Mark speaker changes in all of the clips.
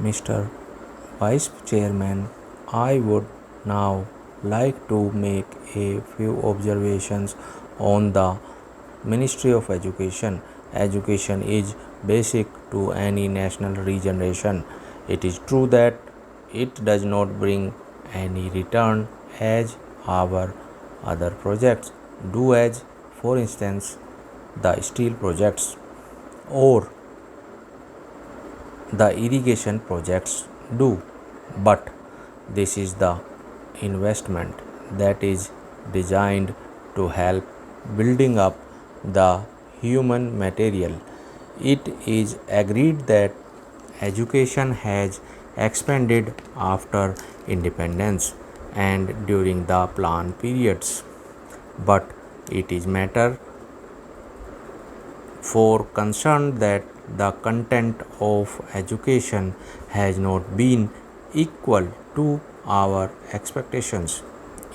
Speaker 1: Mr. Vice Chairman, I would now like to make a few observations on the Ministry of Education. Education is basic to any national regeneration. It is true that it does not bring any return as our other projects do, as for instance the steel projects or the irrigation projects do. But this is the investment that is designed to help building up the human material. It is agreed that education has expanded after independence and during the plan periods, but it is matter for concern that the content of education has not been equal to our expectations.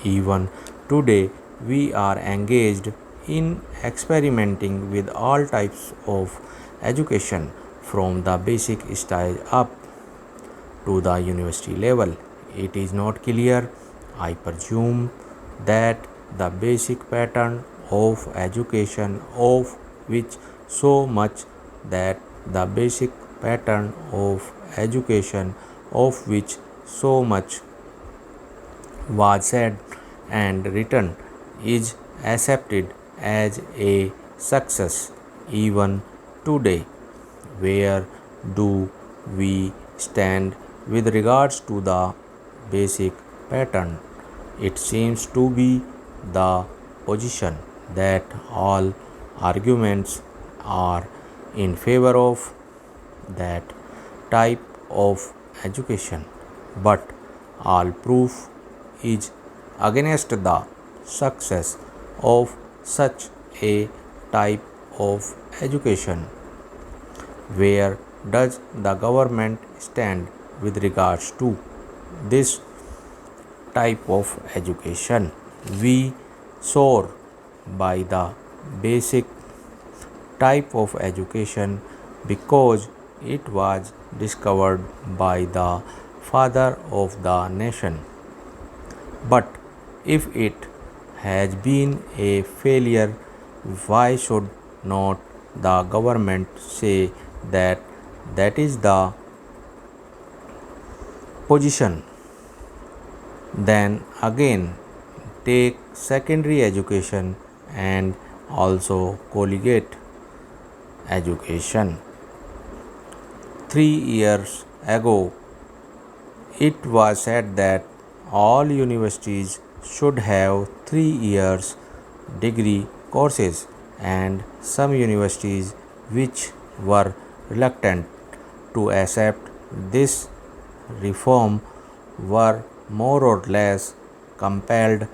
Speaker 1: Even today, we are engaged in experimenting with all types of education from the basic stage up to the university level. It is not clear, I presume, that the basic pattern of education of which so much that the basic pattern of education of which so much was said and written is accepted as a success even today. Where do we stand with regards to the basic pattern? It seems to be the position that all arguments are in favor of that type of education, but all proof is against the success of such a type of education. Where does the government stand with regards to this type of education? We soar by the basic type of education because it was discovered by the father of the nation. But if it has been a failure, why should not the government say that that is the position? Then again, take secondary education and also collegiate education. 3 years ago, it was said that all universities should have 3 years degree courses, and some universities which were reluctant to accept this reform were more or less compelled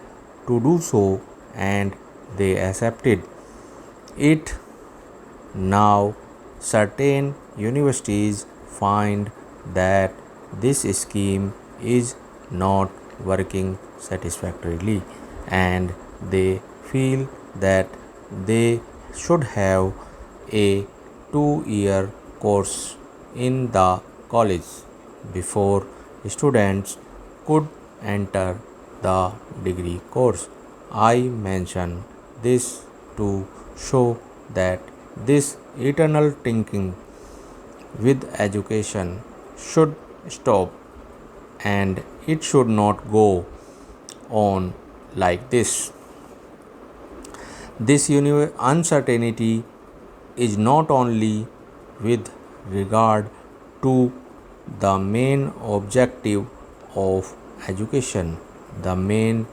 Speaker 1: to do so, and they accepted it. Now, certain universities find that this scheme is not working satisfactorily, and they feel that they should have a 2 year course in the college before students could enter the degree course. I mention this to show that this eternal thinking with education should stop, and it should not go on like this. This uncertainty is not only with regard to the main objective of education, the main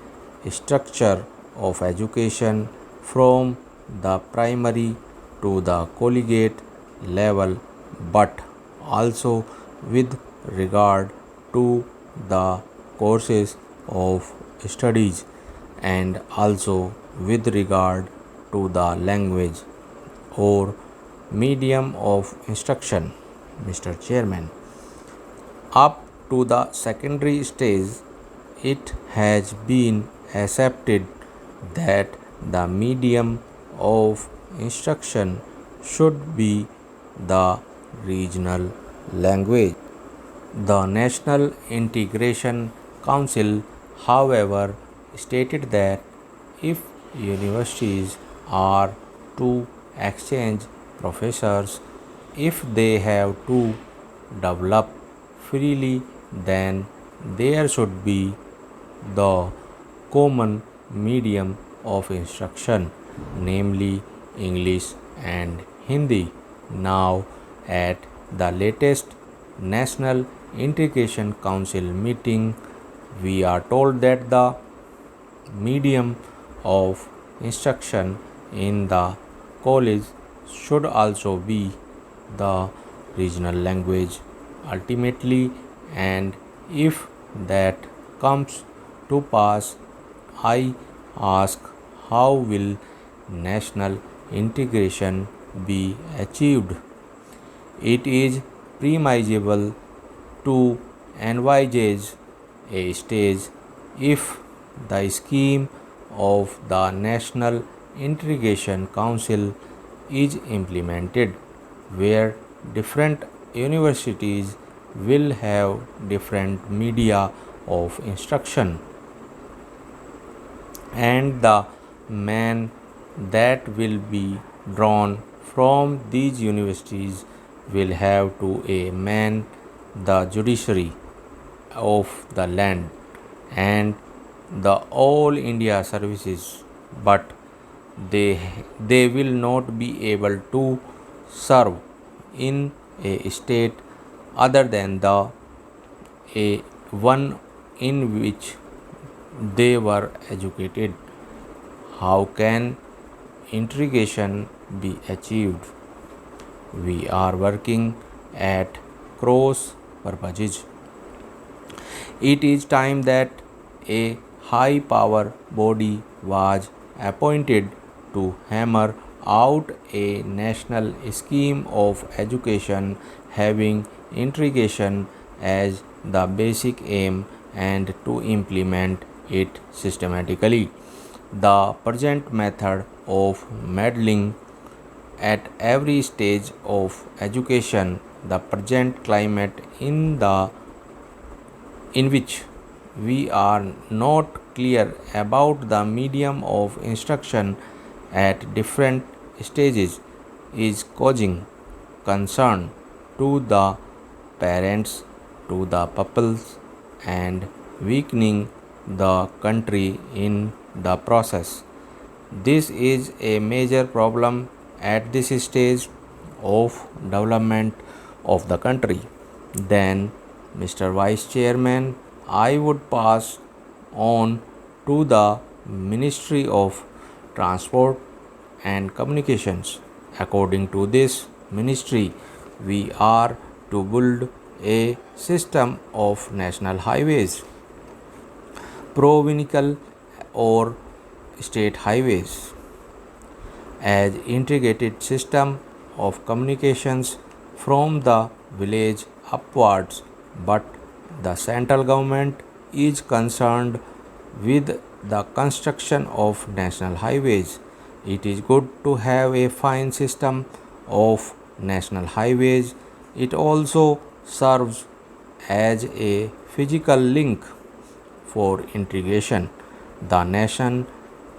Speaker 1: structure of education from the primary to the collegiate level, but also with regard to the courses of studies and also with regard to the language or medium of instruction. Mr. Chairman, up to the secondary stage, it has been accepted that the medium of instruction should be the regional language. The National Integration Council, however, stated that if universities are to exchange professors, if they have to develop freely, then there should be the common medium of instruction, namely English and Hindi. Now, at the latest National Integration Council meeting, we are told that the medium of instruction in the college should also be the regional language ultimately, and if that comes to pass, I ask, how will national integration be achieved? It is premisable to envisage a stage if the scheme of the National Integration Council is implemented, where different universities will have different media of instruction, and the man that will be drawn from these universities will have to man the judiciary of the land and the all India services, but they will not be able to serve in a state other than the a one in which they were educated. How can integration be achieved? We are working at cross purposes. It is time that a high power body was appointed to hammer out a national scheme of education having integration as the basic aim and to implement it systematically. The present method of meddling at every stage of education, the present climate in which we are not clear about the medium of instruction at different stages is causing concern to the parents, to the pupils, and weakening the country in the process. This is a major problem at this stage of development of the country. Then, Mr. Vice Chairman, I would pass on to the Ministry of Transport and Communications. According to this ministry, we are to build a system of national highways, provincial or state highways, as integrated system of communications from the village upwards, but the central government is concerned with the construction of national highways. It is good to have a fine system of national highways. It also serves as a physical link for integration. The nation,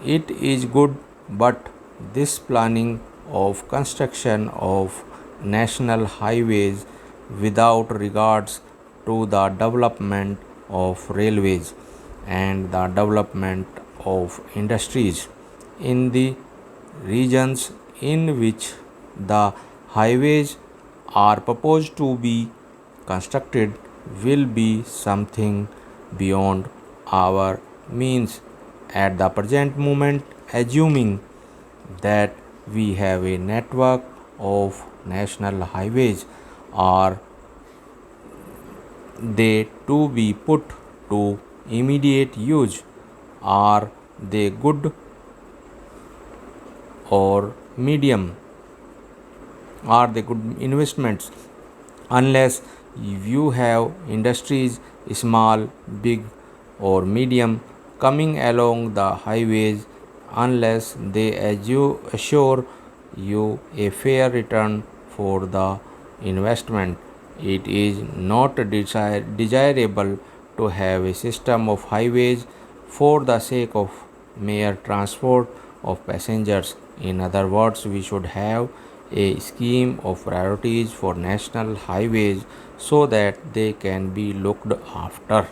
Speaker 1: it is good, but this planning of construction of national highways without regards to the development of railways and the development of industries in the regions in which the highways are proposed to be constructed will be something beyond our means at the present moment, assuming that we have a network of national highways. Are they to be put to immediate use? Are they good or medium? Are they good investments? Unless you have industries, small, big, or medium, coming along the highways, unless they assure you a fair return for the investment, It is not desirable to have a system of highways for the sake of mere transport of passengers. In other words, we should have a scheme of priorities for national highways so that they can be looked after.